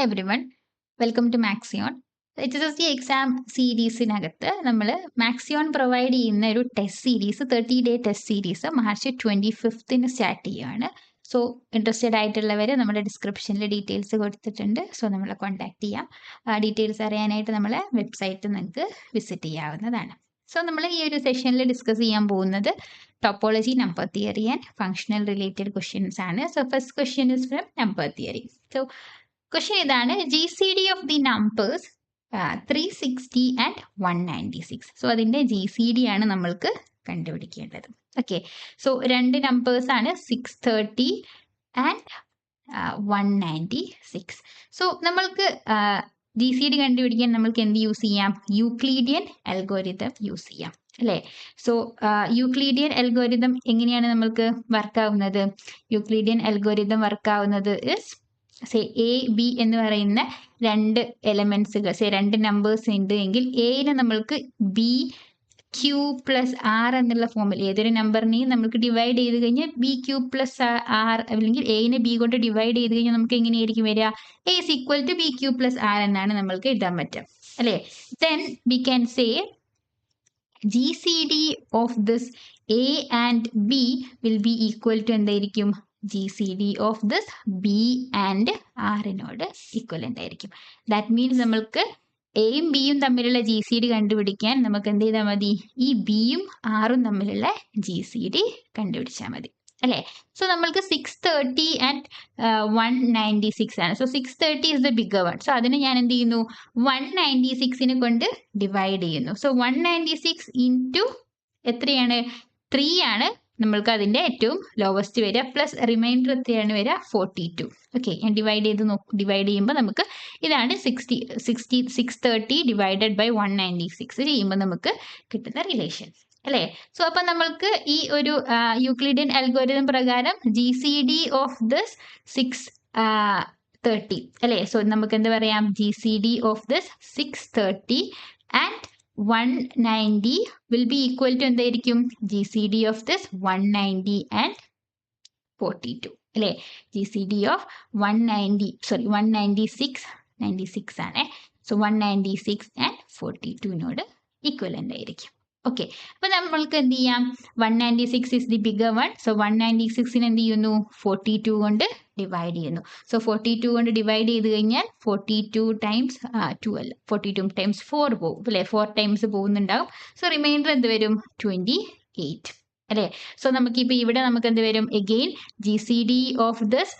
Hi everyone, welcome to Maxion. HSSC exam സീരീസിനകത്ത് നമ്മൾ Maxion provide ചെയ്യുന്ന ഒരു test series 30-day test series March 25 start ചെയ്യുകയാണ്. So interested ആയിട്ടുള്ളവർ നമ്മുടെ ഡിസ്ക്രിപ്ഷനിൽ ഡീറ്റെയിൽസ് കൊടുത്തിട്ടുണ്ട്. സോ നമ്മളെ കോൺടാക്ട് ചെയ്യാം. ഡീറ്റെയിൽസ് അറിയാനായിട്ട് നമ്മളെ വെബ്സൈറ്റ് നിങ്ങൾക്ക് വിസിറ്റ് ചെയ്യാവുന്നതാണ്. സോ നമ്മൾ ഈ ഒരു സെഷനിൽ ഡിസ്കസ് ചെയ്യാൻ പോകുന്നത് topology, number theory and functional related questions ആണ്. So first question is from number theory. So question ഇതാണ്, GCD of the numbers 360 and 196. സോ അതിൻ്റെ GCD ആണ് നമ്മൾക്ക് കണ്ടുപിടിക്കേണ്ടത്. ഓക്കെ, സോ രണ്ട് നമ്പേഴ്സ് ആണ് 630 ആൻഡ് 196. സോ നമ്മൾക്ക് GCD കണ്ടുപിടിക്കാൻ നമ്മൾക്ക് എന്ത് യൂസ് ചെയ്യാം? യൂക്ലീഡിയൻ അൽഗോരിതം യൂസ് ചെയ്യാം അല്ലേ? സോ യൂക്ലീഡിയൻ അൽഗോരിതം എങ്ങനെയാണ് നമ്മൾക്ക് വർക്കാവുന്നത്? യൂക്ലീഡിയൻ അൽഗോരിതം വർക്കാവുന്നത് ഇസ് എ ബി എന്ന് പറയുന്ന രണ്ട് എലമെന്റ്സുകൾ, രണ്ട് നമ്പേഴ്സ് ഉണ്ട് എങ്കിൽ എനെ നമ്മൾക്ക് ബി ക്യൂ പ്ലസ് ആർ എന്നുള്ള ഫോമിൽ ഏതൊരു നമ്പറിനെയും നമുക്ക് ഡിവൈഡ് ചെയ്ത് കഴിഞ്ഞാൽ ബി ക്യൂ പ്ലസ് ആർ, അല്ലെങ്കിൽ എനെ ബി കൊണ്ട് ഡിവൈഡ് ചെയ്ത് കഴിഞ്ഞാൽ നമുക്ക് എങ്ങനെയായിരിക്കും വരിക? A is equal to B Q plus R എന്നാണ് നമ്മൾക്ക് എഴുതാൻ പറ്റുക അല്ലേ? Then we can say GCD of this A and B will be equal to എന്തായിരിക്കും? GCD of this B and ആറിനോട് ഈക്വലൻ്റ് ആയിരിക്കും. ദാറ്റ് മീൻസ് നമ്മൾക്ക് എയും ബിയും തമ്മിലുള്ള GCD കണ്ടുപിടിക്കാൻ നമുക്ക് എന്ത് ചെയ്താൽ മതി? ഈ ബിയും ആറും തമ്മിലുള്ള GCD കണ്ടുപിടിച്ചാൽ മതി അല്ലേ? സോ നമ്മൾക്ക് 630 ആൻഡ് 196 ആണ്. So 630 is the bigger one. So അതിന് ഞാൻ എന്ത് ചെയ്യുന്നു? 196നെ കൊണ്ട് ഡിവൈഡ് ചെയ്യുന്നു. സോ 196 ഇൻറ്റു എത്രയാണ്? 3 ആണ് നമ്മൾക്ക് അതിൻ്റെ ഏറ്റവും ലോവസ്റ്റ് വരിക, പ്ലസ് റിമൈൻഡർ എത്രയാണ് വരിക? 42. ഓക്കെ, ഞാൻ ഡിവൈഡ് ചെയ്യുമ്പോൾ നമുക്ക് ഇതാണ് 630 ഡിവൈഡഡ് ബൈ 196 ചെയ്യുമ്പോൾ നമുക്ക് കിട്ടുന്ന റിലേഷൻ അല്ലേ? സോ അപ്പം നമ്മൾക്ക് ഈ ഒരു യൂക്ലിഡിയൻ അൽഗോരിതം പ്രകാരം GCD ഓഫ് ദിസ് 630 അല്ലേ? സോ നമുക്ക് എന്ത് പറയാം? GCD of this 630 and 190 will be equal to എന്തായിരിക്കും? GCD of this 190 and 42 അല്ലേ? GCD of 196 ആണ്. സോ 196 and 42നോട് ഈക്വലൻ്റ് ആയിരിക്കും. ഓക്കെ, അപ്പൊ നമ്മൾക്ക് എന്ത് ചെയ്യാം? 196 is the bigger one. So 196നെ എന്ത് ചെയ്യുന്നു? 42 കൊണ്ട് ഡിവൈഡ് ചെയ്യുന്നു. സോ 42 കൊണ്ട് ഡിവൈഡ് ചെയ്ത് കഴിഞ്ഞാൽ 42 ടൈംസ് 2 അല്ല, 42 ടൈംസ് 4 പോകും അല്ലേ? 4 ടൈംസ് പോകുന്നുണ്ടാവും. സോ റിമൈൻഡർ എന്ത് വരും? 28 അല്ലേ? സോ നമുക്കിപ്പോൾ ഇവിടെ നമുക്ക് എന്ത് വരും? Again GCD of this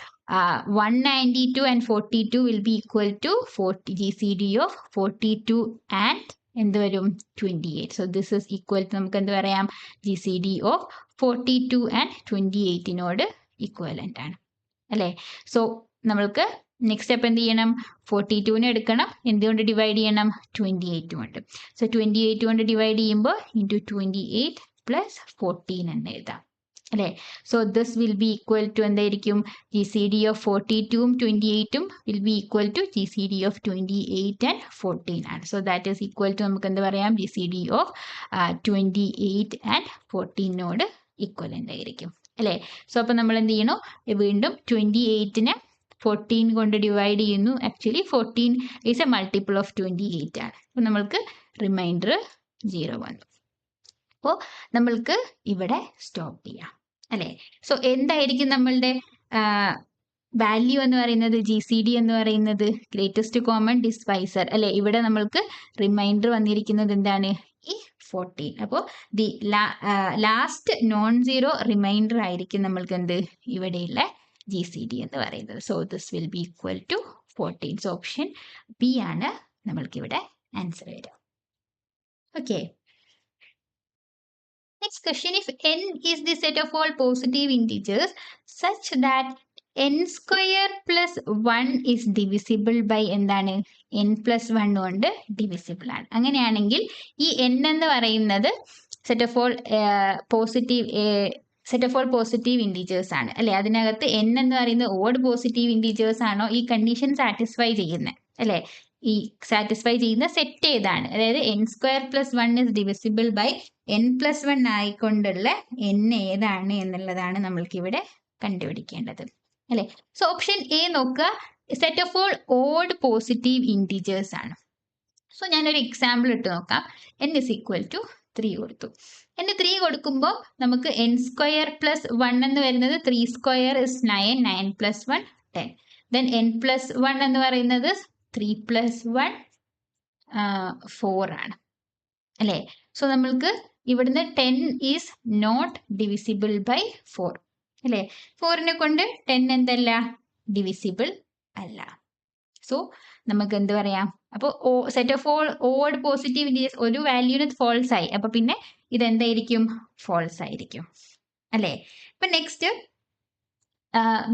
192 and 42 will be equal to GCD of 42 and എന്ത് വരും? 28. So this is equal to നമുക്ക് എന്ത് പറയാം? GCD ഓഫ് 42 ആൻഡ് 28നോട് ഈക്വലൻ്റ് ആണ് അല്ലേ? സോ നമ്മൾക്ക് നെക്സ്റ്റ് സ്റ്റെപ്പ് എന്ത് ചെയ്യണം? 42നെ എടുക്കണം. എന്തുകൊണ്ട് ഡിവൈഡ് ചെയ്യണം? 28 കൊണ്ട്. സോ 28 കൊണ്ട് ഡിവൈഡ് ചെയ്യുമ്പോൾ ഇൻറ്റു 28 പ്ലസ് 14 എന്ന് എഴുതാം അല്ലേ? So this will be equal to എന്തായിരിക്കും? GCD ഓഫ് 42ഉം 28ഉം will be equal to GCD of 28 and 14 ആണ്. So that is equal to നമുക്ക് എന്ത് പറയാം? GCD ഓഫ് 28 ആൻഡ് 14നോട് ഈക്വലൻ്റ് ആയിരിക്കും അല്ലേ? സോ അപ്പം നമ്മൾ എന്ത് ചെയ്യണോ? വീണ്ടും 28നെ 14 കൊണ്ട് ഡിവൈഡ് ചെയ്യുന്നു. Actually 14 is A multiple of 28 ആണ്. അപ്പം നമ്മൾക്ക് റിമൈൻഡർ 0 വന്നു. അപ്പോൾ നമ്മൾക്ക് ഇവിടെ സ്റ്റോപ്പ് ചെയ്യാം അല്ലേ? സോ എന്തായിരിക്കും നമ്മളുടെ വാല്യൂ എന്ന് പറയുന്നത്? GCD എന്ന് പറയുന്നത് ഗ്രേറ്റസ്റ്റ് കോമൺ ഡിവൈസർ അല്ലേ? ഇവിടെ നമ്മൾക്ക് റിമൈൻഡർ വന്നിരിക്കുന്നത് എന്താണ്? ഈ 14. അപ്പോൾ the last non zero remainder ആയിരിക്കും നമ്മൾക്ക് എന്ത് ഇവിടെയുള്ള GCD എന്ന് പറയുന്നത്. So this will be equal to 14. So option B ആണ് നമ്മൾക്കിവിടെ ആൻസർ വരിക. Okay, next question, if n is the set of all positive integers such that n square plus 1 is divisible by എന്താണ്? n plus 1 കൊണ്ട് divisible ആണ്. അങ്ങനെയാണെങ്കിൽ ഈ n എന്ന് പറയുന്നത് set of all positive integers ആണ് അല്ലേ? അതിനകത്ത് n എന്ന് പറയുന്നത് ഓഡ് പോസിറ്റീവ് ഇൻറ്റീജേഴ്സ് ആണോ ഈ കണ്ടീഷൻ സാറ്റിസ്ഫൈ ചെയ്യുന്നത് അല്ലേ? ഈ സാറ്റിസ്ഫൈ ചെയ്യുന്ന സെറ്റ് ഏതാണ്? അതായത് n² + 1 is divisible by n+1 ആയിക്കൊണ്ടുള്ള n ഏതാണ് എന്നുള്ളതാണ് നമ്മൾക്ക് ഇവിടെ കണ്ടുപിടിക്കേണ്ടത് അല്ലേ? സോ ഓപ്ഷൻ എ നോക്കുക, set of all odd positive integers ആണ്. സോ ഞാനൊരു എക്സാമ്പിൾ ഇട്ട് നോക്കാം. n is equal to 3 കൊടുത്തു. n 3 കൊടുക്കുമ്പോൾ നമുക്ക് n സ്ക്വയർ പ്ലസ് 1 എന്ന് വരുന്നത് 3 square is 9, 9 plus 1 10. Then n plus 1 എന്ന് പറയുന്നത് 3 പ്ലസ് 1 4 ആണ് അല്ലേ. സോ നമ്മൾക്ക് ഇവിടുന്ന് 10 ഈസ് നോട്ട് ഡിവിസിബിൾ ബൈ 4 അല്ലേ. 4നെ കൊണ്ട് 10 എന്തല്ല, ഡിവിസിബിൾ അല്ല. സോ നമുക്ക് എന്ത് പറയാം, അപ്പോൾ set of all odd positive integers ഒരു വാല്യൂന് ഫോൾസ് ആയി, അപ്പൊ പിന്നെ ഇതെന്തായിരിക്കും, ഫോൾസ് ആയിരിക്കും അല്ലേ. ഇപ്പൊ next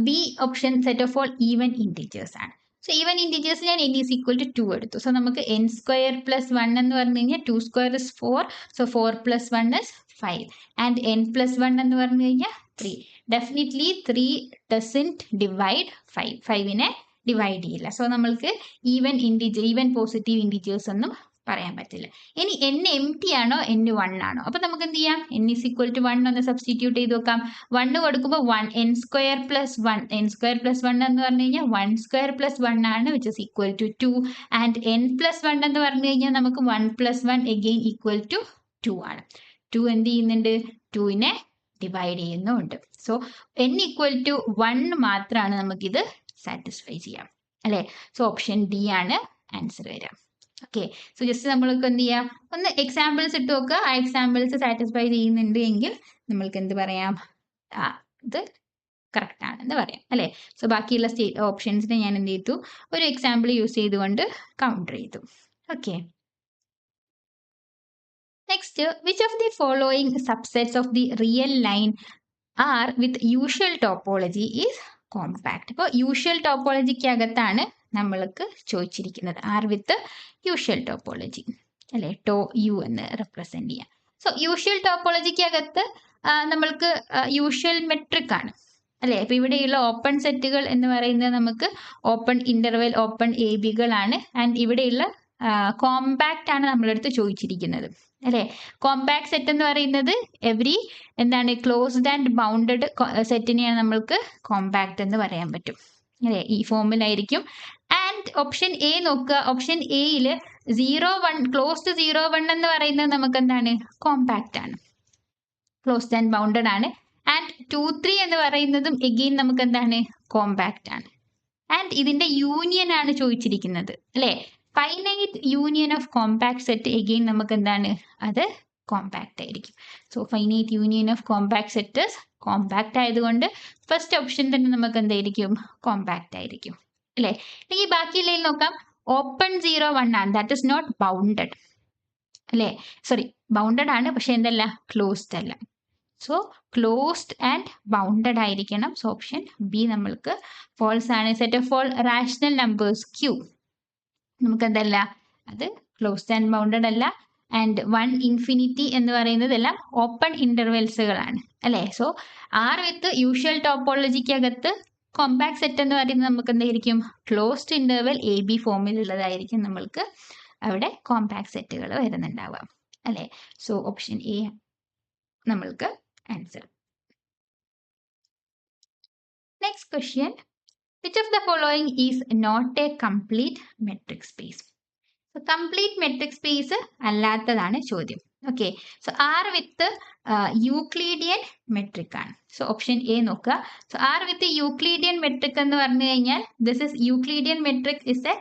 B option set of all even integers ആണ്. സോ ഈവൻ ഇൻറ്റീജേഴ്സ് ഞാൻ n ഈസ് ഈക്വൽ ടു 2 എടുത്തു. സോ നമുക്ക് n സ്ക്വയർ പ്ലസ് 1 എന്ന് പറഞ്ഞു കഴിഞ്ഞാൽ 2 square is 4, so 4 plus 1 is 5 and n plus 1 എന്ന് പറഞ്ഞു കഴിഞ്ഞാൽ 3. ഡെഫിനറ്റ്ലി 3 ഡസൻറ്റ് ഡിവൈഡ് 5, 5നെ ഡിവൈഡ് ചെയ്യില്ല. സോ നമ്മൾക്ക് ഈവൻ പോസിറ്റീവ് ഇൻറ്റീജേഴ്സ് ഒന്നും പറയാൻ പറ്റില്ല. ഇനി n എം ടി ആണോ n 1 ആണോ, അപ്പൊ നമുക്ക് എന്ത് ചെയ്യാം, n is equal to 1 ഒന്ന് സബ്സ്റ്റിറ്റ്യൂട്ട് ചെയ്ത് നോക്കാം. 1 കൊടുക്കുമ്പോൾ 1 n square plus 1, n square plus 1 എന്ന് പറഞ്ഞു കഴിഞ്ഞാൽ 1 സ്ക്വയർ പ്ലസ് 1 ആണ്, which is equal to 2 and n plus 1 എന്ന് പറഞ്ഞു കഴിഞ്ഞാൽ നമുക്ക് 1 പ്ലസ് 1 അഗെയിൻ ഈക്വൽ ടു 2 ആണ്. 2 എന്ത് ചെയ്യുന്നുണ്ട്, 2നെ ഡിവൈഡ് ചെയ്യുന്നുണ്ട്. സോ n ഈക്വൽ ടു 1 മാത്രമാണ് നമുക്കിത് സാറ്റിസ്ഫൈ ചെയ്യാം അല്ലേ. സോ ഓപ്ഷൻ ഡി ആണ് ആൻസർ വരിക. ഓക്കെ, സോ ജസ്റ്റ് നമ്മൾക്ക് എന്ത് ചെയ്യാം, ഒന്ന് എക്സാമ്പിൾസ് ഇട്ട് നോക്കുക. ആ എക്സാമ്പിൾസ് സാറ്റിസ്ഫൈ ചെയ്യുന്നുണ്ട് എങ്കിൽ നമ്മൾക്ക് എന്ത് പറയാം, ഇത് കറക്റ്റ് ആണെന്ന് പറയാം അല്ലേ. സോ ബാക്കിയുള്ള ഓപ്ഷൻസിനെ ഞാൻ എന്ത് ചെയ്തു, ഒരു എക്സാമ്പിൾ യൂസ് ചെയ്തുകൊണ്ട് കൗണ്ടർ ചെയ്തു. Okay, next which of the following subsets of the real line R with usual topology is compact. ഇപ്പോൾ യൂഷ്വൽ ടോപ്പോളജിക്ക് അകത്താണ് നമ്മൾക്ക് ചോദിച്ചിരിക്കുന്നത്, ആർ വിത്ത് യൂഷ്വൽ ടോപ്പോളജി അല്ലെ, ടോ യു എന്ന് റെപ്രസെന്റ് ചെയ്യാം. സോ യൂഷ്വൽ ടോപ്പോളജിക്ക് അകത്ത് നമ്മൾക്ക് യൂഷ്വൽ മെട്രിക് ആണ് അല്ലെ. അപ്പൊ ഇവിടെയുള്ള ഓപ്പൺ സെറ്റുകൾ എന്ന് പറയുന്നത് നമുക്ക് ഓപ്പൺ ഇന്റർവെൽ, ഓപ്പൺ എ ബികളാണ്. ആൻഡ് ഇവിടെയുള്ള കോമ്പാക്റ്റ് ആണ് നമ്മളടുത്ത് ചോദിച്ചിരിക്കുന്നത് അല്ലെ. കോമ്പാക്ട് സെറ്റ് എന്ന് പറയുന്നത് എന്താണ്, ക്ലോസ്ഡ് ആൻഡ് ബൗണ്ടഡ് സെറ്റിനെയാണ് നമ്മൾക്ക് കോമ്പാക്ട് എന്ന് പറയാൻ പറ്റും അല്ലെ, ഈ ഫോമിലായിരിക്കും. ആൻഡ് ഓപ്ഷൻ എ നോക്കുക, ഓപ്ഷൻ എയിൽ 0-1 ക്ലോസ്ഡ് 0-1 എന്ന് പറയുന്നത് നമുക്ക് എന്താണ്, കോമ്പാക്റ്റ് ആണ്, ക്ലോസ്ഡ് ആൻഡ് ബൗണ്ടഡ് ആണ്. ആൻഡ് 2-3 എന്ന് പറയുന്നതും എഗെയിൻ നമുക്ക് എന്താണ്, കോമ്പാക്റ്റ് ആണ്. ആൻഡ് ഇതിന്റെ യൂണിയൻ ആണ് ചോദിച്ചിരിക്കുന്നത് അല്ലെ. Finite union of compact set again നമുക്ക് എന്താണ്, അത് കോമ്പാക്റ്റ് ആയിരിക്കും. So finite union of compact set compact ആയതുകൊണ്ട് ഫസ്റ്റ് ഓപ്ഷൻ തന്നെ നമുക്ക് എന്തായിരിക്കും, കോമ്പാക്റ്റ് ആയിരിക്കും അല്ലേ. ഈ ബാക്കിയുള്ളതിൽ നോക്കാം, ഓപ്പൺ 0-1 ആണ്, ദാറ്റ് ഇസ് നോട്ട് ബൗണ്ടഡ് അല്ലേ, സോറി ബൗണ്ടഡ് ആണ് പക്ഷെ എന്തല്ല, ക്ലോസ്ഡ് അല്ല. സോ ക്ലോസ്ഡ് ആൻഡ് ബൗണ്ടഡ് ആയിരിക്കണം. സോ ഓപ്ഷൻ ബി നമ്മൾക്ക് ഫോൾസ് ആണ്. Set of all rational numbers Q നമുക്ക് എന്തല്ല, അത് ക്ലോസ്ഡ് ആൻഡ് ബൗണ്ടഡ് അല്ല. ആൻഡ് 1 ഇൻഫിനിറ്റി എന്ന് പറയുന്നതെല്ലാം ഓപ്പൺ ഇന്റർവെൽസുകളാണ് അല്ലേ. സോ ആർ വിത്ത് യൂഷ്വൽ ടോപ്പോളജിക്ക് അകത്ത് കോമ്പാക്ട് സെറ്റ് എന്ന് പറയുന്നത് നമുക്ക് എന്തായിരിക്കും, ക്ലോസ്ഡ് ഇന്റർവെൽ എ ബി ഫോമിലുള്ളതായിരിക്കും നമ്മൾക്ക് അവിടെ കോമ്പാക്ട് സെറ്റുകൾ വരുന്നുണ്ടാവാം അല്ലേ. സോ ഓപ്ഷൻ എ നമ്മൾക്ക് answer. Next question, which of the following is not a complete metric space? So complete metric space അല്ലാത്തതാണ് ചോദ്യം. ഓക്കെ, സോ ആർ വിത്ത് യൂക്ലീഡിയൻ മെട്രിക് ആണ്. സോ ഓപ്ഷൻ എ നോക്കുക. So R വിത്ത് Euclidean metric എന്ന് പറഞ്ഞു കഴിഞ്ഞാൽ this is Euclidean metric is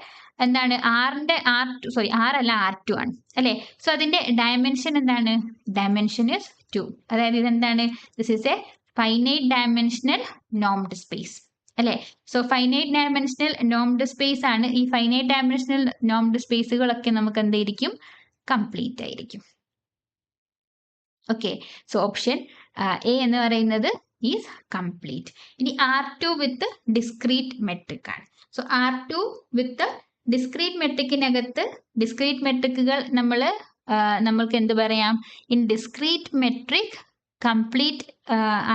എന്താണ്, ആറിന്റെ R അല്ല R2 ആണ് അല്ലെ. സോ അതിന്റെ ഡയമെൻഷൻ എന്താണ്, ഡയമെൻഷൻ ഇസ് 2. അതായത് ഇതെന്താണ്, this is a finite dimensional normed space അല്ലെ. So finite dimensional normed space ആണ്. ഈ ഫൈനൈറ്റ് ഡയമെൻഷണൽ നോംഡ് സ്പേസുകളൊക്കെ നമുക്ക് എന്തായിരിക്കും, കംപ്ലീറ്റ് ആയിരിക്കും. ഓക്കെ, സോ ഓപ്ഷൻ എ എന്ന് പറയുന്നത് ഈസ് കംപ്ലീറ്റ്. ഇനി R2 വിത്ത് ഡിസ്ക്രീറ്റ് മെട്രിക് ആണ്. സോ R2 വിത്ത് ഡിസ്ക്രീറ്റ് മെട്രിക്കിനകത്ത് ഡിസ്ക്രീറ്റ് മെട്രിക്കുകൾ നമ്മൾക്ക് എന്ത് പറയാം, ഇൻ ഡിസ്ക്രീറ്റ് മെട്രിക് കംപ്ലീറ്റ്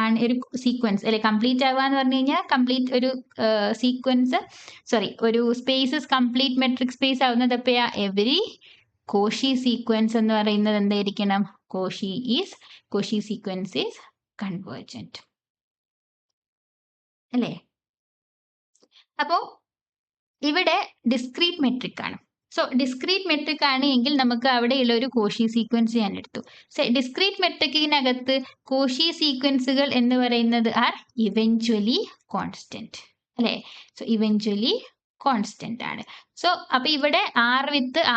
ആണ് ഒരു സീക്വൻസ് അല്ലെ. കംപ്ലീറ്റ് ആവുക എന്ന് പറഞ്ഞു കഴിഞ്ഞാൽ കംപ്ലീറ്റ് ഒരു സീക്വൻസ് ഒരു സ്പേസസ് കംപ്ലീറ്റ് മെട്രിക് സ്പേസ് ആവുന്നത് എപ്പോഴാ, എവരി കോഷി സീക്വൻസ് എന്ന് പറയുന്നത് എന്തായിരിക്കണം, കോഷി സീക്വൻസ് ഈസ് കൺവേർജന്റ് അല്ലേ. അപ്പോ ഇവിടെ ഡിസ്ക്രീറ്റ് മെട്രിക് ആണ്. സോ ഡിസ്ക്രീറ്റ് മെട്രിക് ആണ് എങ്കിൽ നമുക്ക് അവിടെയുള്ള ഒരു കോഷി സീക്വൻസ് ഞാൻ എടുത്തു. സോ ഡിസ്ക്രീറ്റ് മെട്രിക്കിനകത്ത് കോഷി സീക്വൻസുകൾ എന്ന് പറയുന്നത് ആർ ഇവൻച്വലി കോൺസ്റ്റന്റ് അല്ലേ? സോ ഇവൻച്വലി കോൺസ്റ്റന്റ് ആണ്. സോ അപ്പൊ ഇവിടെ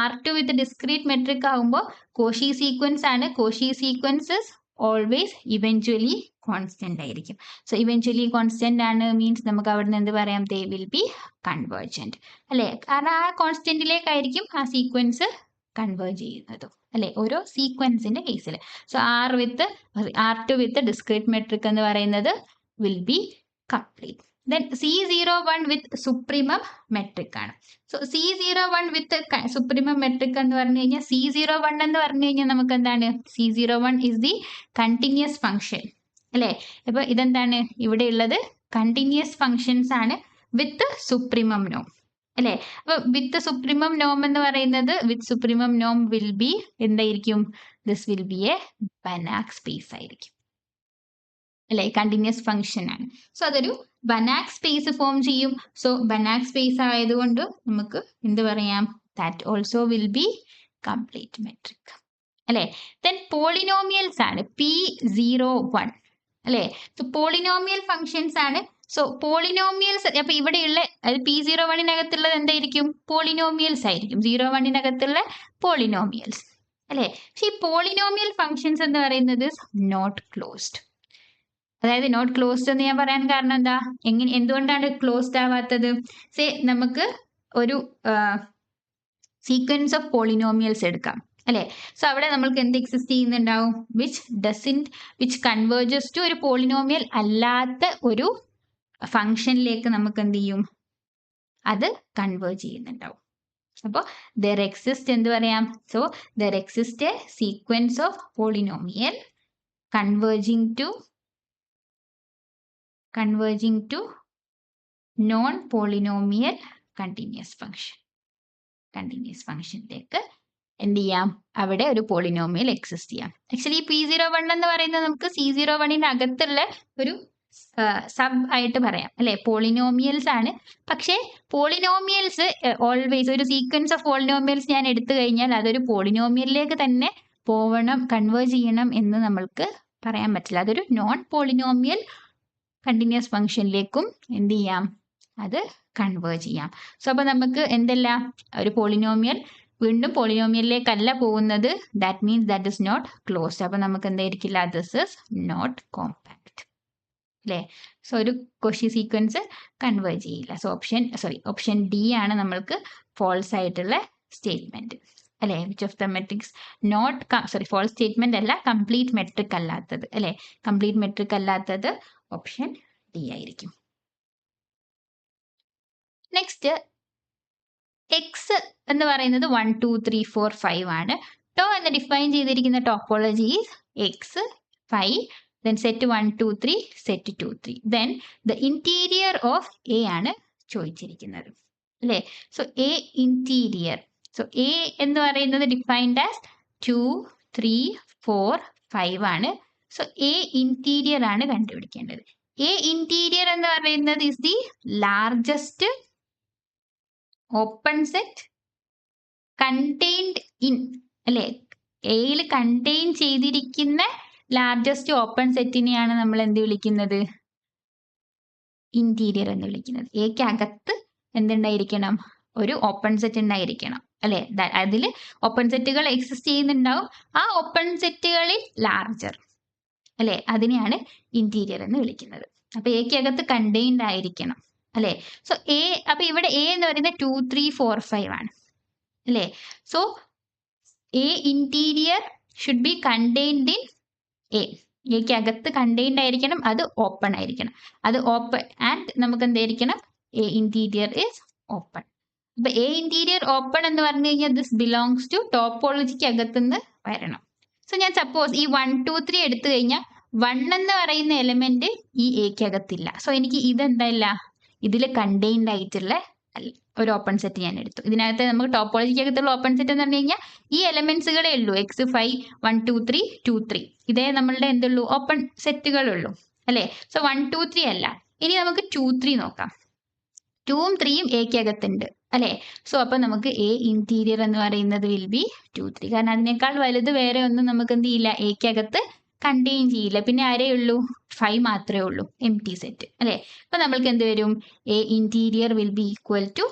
R2 വിത്ത് ഡിസ്ക്രീറ്റ് മെട്രിക് ആകുമ്പോൾ കോഷി സീക്വൻസ് ആണ്. Cauchy sequences always eventually constant ആയിരിക്കും. സോ ഇവൻച്വലി കോൺസ്റ്റന്റ് ആണ് മീൻസ് നമുക്ക് അവിടെ നിന്ന് എന്ത് പറയാം? ദേ വിൽ ബി കൺവേർജന്റ് അല്ലെ? കാരണം ആ കോൺസ്റ്റന്റിലേക്കായിരിക്കും ആ സീക്വൻസ് കൺവേർജ് ചെയ്യുന്നതും അല്ലെ, ഓരോ സീക്വൻസിന്റെ കേസിൽ. സോ R2 വിത്ത് ഡിസ്ക്രീറ്റ് മെട്രിക് എന്ന് പറയുന്നത് will be complete. Then C01 with supremum metric ആണ്. So C01 with supremum metric എന്ന് പറഞ്ഞു കഴിഞ്ഞാൽ C01 എന്ന് പറഞ്ഞു കഴിഞ്ഞാൽ നമുക്ക് എന്താണ്? C01 is the continuous function അല്ലേ? അപ്പൊ ഇതെന്താണ് ഇവിടെ ഉള്ളത്? കണ്ടിന്യൂസ് ഫങ്ഷൻസ് ആണ് വിത്ത് സുപ്രീമം നോം അല്ലേ? അപ്പൊ വിത്ത് സുപ്രീമം നോം എന്ന് പറയുന്നത് വിത്ത് സുപ്രീമം നോം വിൽ ബി എന്തായിരിക്കും? This will be a Banach space ആയിരിക്കും അല്ലെ? കണ്ടിന്യൂസ് ഫംഗ്ഷൻ ആണ്. സോ അതൊരു ബനാക് സ്പേസ് ഫോം ചെയ്യും. സോ ബനാക് സ്പേസ് ആയതുകൊണ്ട് നമുക്ക് എന്ത് പറയാം? That also will be complete metric അല്ലെ? ദെൻ പോളിനോമിയൽസ് ആണ് P01 അല്ലെ? സോ പോളിനോമിയൽ ഫങ്ഷൻസ് ആണ്. സോ പോളിനോമിയൽസ് അപ്പൊ ഇവിടെയുള്ള P01-നകത്തുള്ളത് എന്തായിരിക്കും? പോളിനോമിയൽസ് ആയിരിക്കും. 01-നകത്തുള്ള പോളിനോമിയൽസ് അല്ലെ? പക്ഷെ ഈ പോളിനോമിയൽ ഫങ്ഷൻസ് എന്ന് പറയുന്നത് നോട്ട് ക്ലോസ്ഡ്. അതായത് നോട്ട് ക്ലോസ്ഡ് എന്ന് ഞാൻ പറയാൻ കാരണം എന്താ? എന്തുകൊണ്ടാണ് ക്ലോസ്ഡ് ആവാത്തത്? സേ നമുക്ക് ഒരു സീക്വൻസ് ഓഫ് പോളിനോമിയൽസ് എടുക്കാം അല്ലെ? സോ അവിടെ നമ്മൾക്ക് എന്ത് എക്സിസ്റ്റ് ചെയ്യുന്നുണ്ടാവും? വിച്ച് കൺവേർജസ് ടു ഒരു പോളിനോമിയൽ അല്ലാത്ത ഒരു ഫംഗ്ഷനിലേക്ക് നമുക്ക് എന്ത് ചെയ്യും? അത് കൺവേർജ് ചെയ്യുന്നുണ്ടാവും. അപ്പോൾ ദർ എക്സിസ്റ്റ് എന്ത് പറയാം? So there exist A sequence of polynomial converging to non-polynomial continuous ഫംഗ്ഷനിലേക്ക് എന്ത് ചെയ്യാം? അവിടെ ഒരു പോളിനോമിയൽ എക്സിസ്റ്റ് ചെയ്യാം. ആക്ച്വലി P01 എന്ന് പറയുന്നത് നമുക്ക് C01-നകത്തുള്ള ഒരു സബ് ആയിട്ട് പറയാം അല്ലെ? പോളിനോമിയൽസ് ആണ്. പക്ഷേ പോളിനോമിയൽസ് ഓൾവേസ് ഒരു സീക്വൻസ് ഓഫ് പോളിനോമിയൽസ് ഞാൻ എടുത്തു കഴിഞ്ഞാൽ അതൊരു പോളിനോമിയലിലേക്ക് തന്നെ കൺവേർജ് ചെയ്യണം എന്ന് നമ്മൾക്ക് പറയാൻ പറ്റില്ല. അതൊരു നോൺ പോളിനോമിയൽ കണ്ടിന്യൂസ് ഫംഗ്ഷനിലേക്കും എന്ത് ചെയ്യാം? അത് കൺവേർജ് ചെയ്യാം. സോ അപ്പൊ നമുക്ക് എന്തല്ല? ഒരു പോളിനോമിയൽ വീണ്ടും പോളിനോമിയലിലേക്കല്ല പോകുന്നത്. That means that is not closed. അപ്പൊ നമുക്ക് എന്തായിരിക്കില്ല? ദിസ് ഇസ് നോട്ട് കോമ്പാക്ട് അല്ലേ? സോ ഒരു കോഷി സീക്വൻസ് കൺവേർജ് ചെയ്യില്ല. സോ ഓപ്ഷൻ ഡി ആണ് നമ്മൾക്ക് ഫോൾസ് ആയിട്ടുള്ള സ്റ്റേറ്റ്മെന്റ് അല്ലെ? Which of the metrics false statement അല്ല, കംപ്ലീറ്റ് മെട്രിക് അല്ലാത്തത് അല്ലെ? കംപ്ലീറ്റ് മെട്രിക് അല്ലാത്തത് ഓപ്ഷൻ ഡി ആയിരിക്കും. നെക്സ്റ്റ് എക്സ് എന്ന് പറയുന്നത് 1 2 3 4 5 ആണ്. ടോ എന്ന് ഡിഫൈൻ ചെയ്തിരിക്കുന്ന topology X 5, then set 1 2 3, set 2 3. then the interior of A ആണ് ചോദിച്ചിരിക്കുന്നത് അല്ലേ? So A interior. So A എന്ന് പറയുന്നത് ഡിഫൈൻഡ് ആസ് 2 3 4 5 ആണ്. സോ എ ഇന്റീരിയർ ആണ് കണ്ടുപിടിക്കേണ്ടത്. എ ഇന്റീരിയർ എന്ന് പറയുന്നത് is the largest open set contained in അല്ലെ? എയിൽ കണ്ടെയ്ൻ ചെയ്തിരിക്കുന്ന ലാർജസ്റ്റ് ഓപ്പൺ സെറ്റിനെയാണ് നമ്മൾ എന്ത് വിളിക്കുന്നത്? ഇന്റീരിയർ എന്ന് വിളിക്കുന്നത്. എക്ക് അകത്ത് എന്തുണ്ടായിരിക്കണം? ഒരു ഓപ്പൺ സെറ്റ് ഉണ്ടായിരിക്കണം അല്ലെ? അതിൽ ഓപ്പൺ സെറ്റുകൾ എക്സിസ്റ്റ് ചെയ്യുന്നുണ്ടാവും. ആ ഓപ്പൺ സെറ്റുകളിൽ ലാർജർ അല്ലെ? അതിനെയാണ് ഇന്റീരിയർ എന്ന് വിളിക്കുന്നത്. അപ്പൊ എക്ക് അകത്ത് കണ്ടെയ്ൻഡ് ആയിരിക്കണം അല്ലെ? സോ അപ്പൊ ഇവിടെ എ എന്ന് പറയുന്നത് 2 3 4 5 ആണ് അല്ലെ? So A interior should be contained in എക്ക് അകത്ത് കണ്ടെയ്ൻഡ് ആയിരിക്കണം. അത് ഓപ്പൺ ആയിരിക്കണം. അത് ഓപ്പൺ ആൻഡ് നമുക്ക് എന്തായിരിക്കണം? A interior is open. അപ്പൊ എ ഇന്റീരിയർ ഓപ്പൺ എന്ന് പറഞ്ഞു കഴിഞ്ഞാൽ ദിസ് ബിലോങ്സ് ടു ടോപ്പോളജിക്ക് അകത്തുനിന്ന് വരണം. സോ ഞാൻ സപ്പോസ് ഈ 1 2 3 എടുത്തു കഴിഞ്ഞാൽ 1 എന്ന് പറയുന്ന എലിമെന്റ് ഈ എക്ക് അകത്തില്ല. സോ എനിക്ക് ഇതെന്തല്ല? ഇതിൽ കണ്ടെയ്ൻഡ് ആയിട്ടുള്ള ഒരു ഓപ്പൺ സെറ്റ് ഞാൻ എടുത്തു. ഇതിനകത്ത് നമുക്ക് ടോപ്പോളജിക്ക് അകത്തുള്ള ഓപ്പൺ സെറ്റ് എന്ന് പറഞ്ഞു കഴിഞ്ഞാൽ ഈ എലമെന്റ്സുകളേ ഉള്ളൂ. എക്സ് 5 1 2 3 2 3 ഇതേ നമ്മളുടെ എന്തുള്ളൂ? ഓപ്പൺ സെറ്റുകളുള്ളൂ അല്ലെ? സോ 1 2 3 അല്ല. ഇനി നമുക്ക് 2 3 നോക്കാം. 2ഉം 3യും എക്കകത്തുണ്ട് അല്ലേ? സോ അപ്പോൾ നമുക്ക് എ ഇന്റീരിയർ എന്ന് പറയുന്നത് വിൽ ബി 2 3 കാരണം അതിനേക്കാൾ വലുത് വേറെ ഒന്നും നമുക്ക് എന്ത് ചെയ്യില്ല എക്കകത്ത് കണ്ടെയ്ൻ ചെയ്യില്ല. പിന്നെ ആരേ ഉള്ളൂ 5 മാത്രമേ ഉള്ളൂ എംപ്റ്റി സെറ്റ് അല്ലേ? അപ്പോൾ നമ്മൾക്ക് എന്ത് വരും A interior will be equal to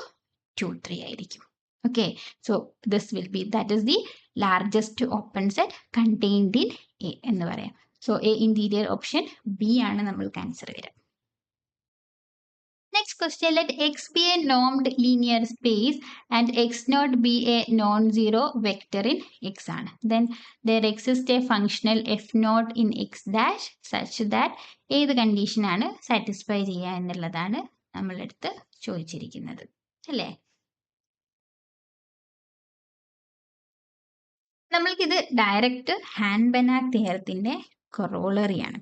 2 3 ആയിരിക്കും. Okay so this will be that is the largest open set contained in A എന്ന് പറയാം. So A interior option B ആണ് നമ്മൾക്ക് ആൻസർ വരിക. Next question, let X be a normed linear space and X naught be a non-zero vector in X ആണ്. Then there exists a functional F naught in X dash such that ഏത് condition ആണ് satisfy ചെയ്യുക എന്നുള്ളതാണ് നമ്മളെടുത്ത് ചോദിച്ചിരിക്കുന്നത് അല്ലേ? നമ്മൾക്കിത് direct ഹാൻബനാക് തിയറത്തിന്റെ കൊറോളറിയാണ്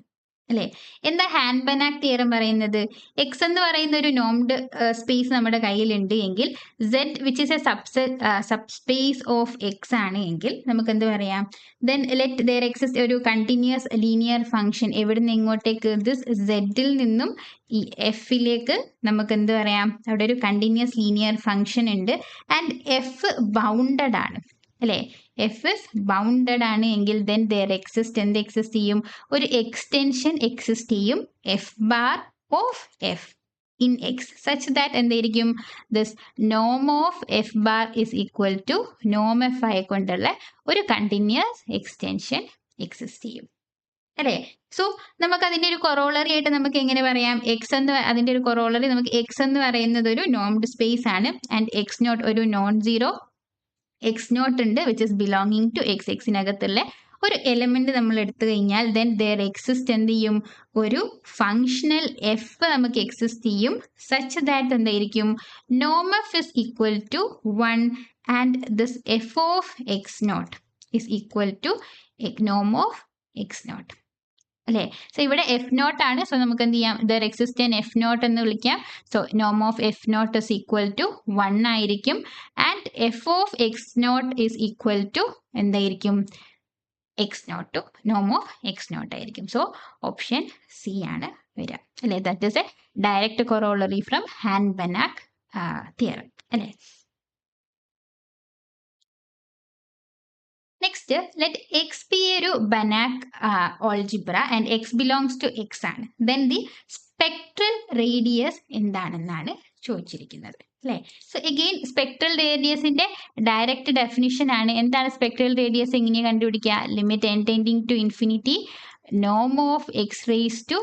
അല്ലേ? എന്താ ഹാൻബനാക് തിയറം പറയുന്നത്? എക്സ് എന്ന് പറയുന്ന ഒരു നോംഡ് സ്പേസ് നമ്മുടെ കയ്യിലുണ്ട് എങ്കിൽ Z which is a subspace of X ആണ് എങ്കിൽ നമുക്ക് എന്ത് പറയാം? ദെൻ ലെറ്റ് ദെയർ എക്സിസ്റ്റ് ഒരു കണ്ടിന്യൂസ് ലീനിയർ ഫംഗ്ഷൻ എവിടുന്ന് എങ്ങോട്ടേക്ക് ദിസ് സെഡിൽ നിന്നും ഈ എഫിലേക്ക് നമുക്ക് എന്ത് പറയാം? അവിടെ ഒരു കണ്ടിന്യൂസ് ലീനിയർ ഫംഗ്ഷൻ ഉണ്ട് ആൻഡ് എഫ് ബൗണ്ടഡ് ആണ് അല്ലേ? എഫ് ഇസ് ബൗണ്ടഡ് ആണ് എങ്കിൽ ദെൻ ദെയർ എക്സിസ്റ്റ് എന്ത് എക്സിസ്റ്റ് ചെയ്യും? ഒരു എക്സ്റ്റൻഷൻ എക്സിസ്റ്റ് ചെയ്യും F bar of F in X such that എന്തായിരിക്കും? This Noam of F bar is equal to Noam F ആയിക്കൊണ്ടുള്ള ഒരു കണ്ടിന്യൂസ് എക്സ്റ്റൻഷൻ എക്സിസ്റ്റ് ചെയ്യും അല്ലേ? സോ നമുക്ക് അതിൻ്റെ ഒരു കൊറോളറി ആയിട്ട് നമുക്ക് എങ്ങനെ പറയാം? എക്സ് എന്ന് അതിൻ്റെ ഒരു കൊറോളറി നമുക്ക് എക്സ് എന്ന് പറയുന്നത് ഒരു നോംഡ് സ്പേസ് ആണ് ആൻഡ് എക്സ് നോട്ട് ഒരു നോൺ സീറോ എക്സ് നോട്ട് ഉണ്ട് which is belonging to X. എക്സിനകത്തുള്ള ഒരു എലമെന്റ് നമ്മൾ എടുത്തു കഴിഞ്ഞാൽ ദെൻ ദെയർ എക്സിസ്റ്റ് എന്ത് ചെയ്യും? ഒരു ഫങ്ഷണൽ എഫ് നമുക്ക് എക്സിസ്റ്റ് ചെയ്യും സച്ച് ദാറ്റ് എന്തായിരിക്കും? നോം F is equal to 1 and this F of X not is equal to നോം ഓഫ് എക്സ് നോട്ട് അല്ലേ? സോ ഇവിടെ എഫ് നോട്ട് ആണ്. സോ നമുക്ക് എന്ത് ചെയ്യാം? There exist an F not എന്ന് വിളിക്കാം. സോ നോം of F not is equal to 1 ആയിരിക്കും and F of X not is equal to എന്തായിരിക്കും? എക്സ് നോട്ട് ടു നോം ഓഫ് എക്സ് നോട്ട് ആയിരിക്കും. സോ ഓപ്ഷൻ സി ആണ് വരിക അല്ലേ? That is a direct corollary from Hahn Banach theorem അല്ലേ? Next let X be ഒരു Banach algebra and X belongs to X ആണ്. Then the spectral radius എന്താണെന്നാണ് ചോദിച്ചിരിക്കുന്നത് അല്ലേ? സോ എഗെയിൻ സ്പെക്ട്രൽ റേഡിയസിന്റെ ഡയറക്റ്റ് ഡെഫിനിഷൻ ആണ്. എന്താണ് സ്പെക്ട്രൽ റേഡിയസ്? എങ്ങനെയാണ് കണ്ടുപിടിക്കുക? Limit n tending to infinity നോം of X raise to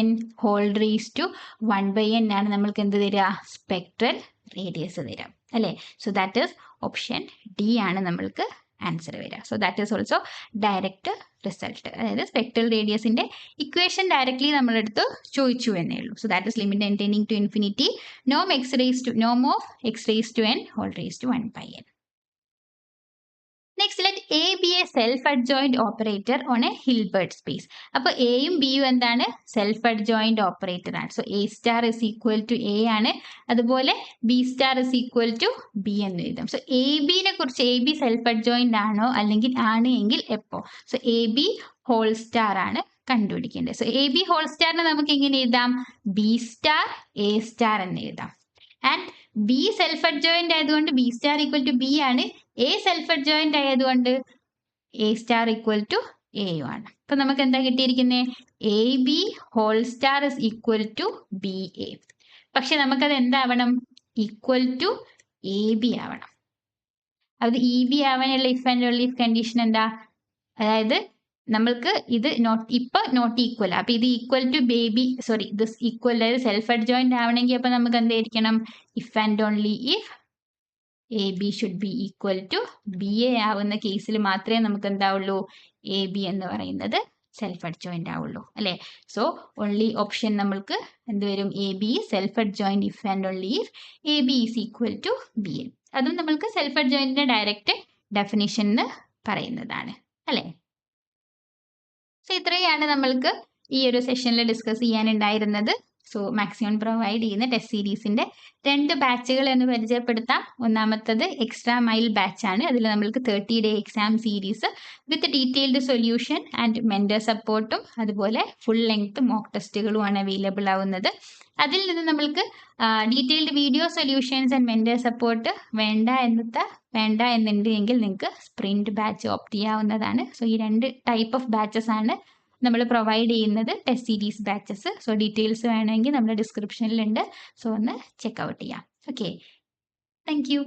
n whole raise to 1/n ആണ് നമ്മൾക്ക് എന്ത് തരിക? സ്പെക്ട്രൽ റേഡിയസ് തരാം അല്ലേ? So that is option D ആണ് നമ്മൾക്ക് ആൻസർ വരിക. So that is also direct result. അതായത് സ്പെക്ട്രൽ റേഡിയസിന്റെ ഇക്വേഷൻ ഡയറക്ട്ലി നമ്മളെടുത്ത് ചോദിച്ചു എന്നേ ഉള്ളൂ. So that is limit n tending to infinity നോം of X raise to n whole raise to 1/n. Next let A B a self adjoint operator on a Hilbert space. അപ്പോൾ എയും ബിയും എന്താണ്? Self adjoint operator ആണ്. So A star is equal to A ആണ്, അതുപോലെ B star is equal to B എന്ന് എഴുതാം. So A ബിനെ കുറിച്ച് എ ബി സെൽഫ് അഡ്ജോയിന്റ് ആണോ അല്ലെങ്കിൽ ആണ് എങ്കിൽ എപ്പോ? So A B whole star ആണ് കണ്ടുപിടിക്കേണ്ടത്. സോ എ ബി ഹോൾ സ്റ്റാറിനെ നമുക്ക് എങ്ങനെ എഴുതാം? ബി സ്റ്റാർ എ സ്റ്റാർ എന്ന് എഴുതാം. ആൻഡ് ബി സെൽഫ് അഡ്ജോയിന്റ് ആയതുകൊണ്ട് B star equal to B ആണ്. എ സെൽഫ് അഡ്ജോയിന്റ് ആയതുകൊണ്ട് A star equal to A ആണ്. അപ്പൊ നമുക്ക് എന്താ കിട്ടിയിരിക്കുന്നത്? A B whole star is equal to B A. പക്ഷെ നമുക്കത് എന്താവണം? ഈക്വൽ ടു എ ബി ആവണം. അത് ഇ ബി ആവാനുള്ള if and only if condition എന്താ? അതായത് നമ്മൾക്ക് ഇത് നോട്ട് ഈക്വൽ. അപ്പൊ ഇത് ഈക്വൽ ടു ദിസ് ഈക്വൽ, അതായത് സെൽഫ് അഡ്ജോയിന്റ് ആവണമെങ്കിൽ അപ്പൊ നമുക്ക് എന്തായിരിക്കണം? If and only if A B should be equal to B A ആവുന്ന കേസിൽ മാത്രമേ നമുക്ക് എന്താവുള്ളൂ? എ ബി എന്ന് പറയുന്നത് സെൽഫ് അഡ്ജോയിന്റ് ആവുള്ളൂ അല്ലേ? സോ ഓൺലി ഓപ്ഷൻ നമ്മൾക്ക് എന്ത് വരും? A B self adjoint if and only if A B is equal to B A. അതും നമ്മൾക്ക് സെൽഫ് അഡ്ജോയിന്റിന്റെ ഡയറക്റ്റ് ഡെഫിനിഷൻ എന്ന് പറയുന്നതാണ് അല്ലേ? സോ ഇത്രയാണ് നമ്മൾക്ക് ഈ ഒരു സെഷനിൽ ഡിസ്കസ് ചെയ്യാനുണ്ടായിരുന്നത്. സോ മാക്സിമം പ്രൊവൈഡ് ചെയ്യുന്ന ടെസ്റ്റ് സീരീസിൻ്റെ 2 ബാച്ചുകൾ എന്ന് പരിചയപ്പെടുത്താം. ഒന്നാമത്തത് എക്സ്ട്രാ മൈൽ ബാച്ചാണ്. അതിൽ നമ്മൾക്ക് 30-day exam series with detailed solution and mentor സപ്പോർട്ടും അതുപോലെ ഫുൾ ലെങ്ത് മോക്ക് ടെസ്റ്റുകളുമാണ് അവൈലബിൾ ആവുന്നത്. അതിൽ നിന്ന് നമ്മൾക്ക് detailed video solutions and mentor support വേണ്ട എന്നുണ്ടെങ്കിൽ നിങ്ങൾക്ക് സ്പ്രിൻറ്റ് ബാച്ച് ഓപ്റ്റ് ചെയ്യാവുന്നതാണ്. സോ ഈ 2 ടൈപ്പ് ഓഫ് ബാച്ചസ് ആണ് നമ്മൾ പ്രൊവൈഡ് ചെയ്യുന്നത്, test series batches. So details വേണമെങ്കിൽ നമ്മുടെ ഡിസ്ക്രിപ്ഷനിലുണ്ട്. സോ ഒന്ന് ചെക്ക് ഔട്ട് ചെയ്യാം. Okay, thank you.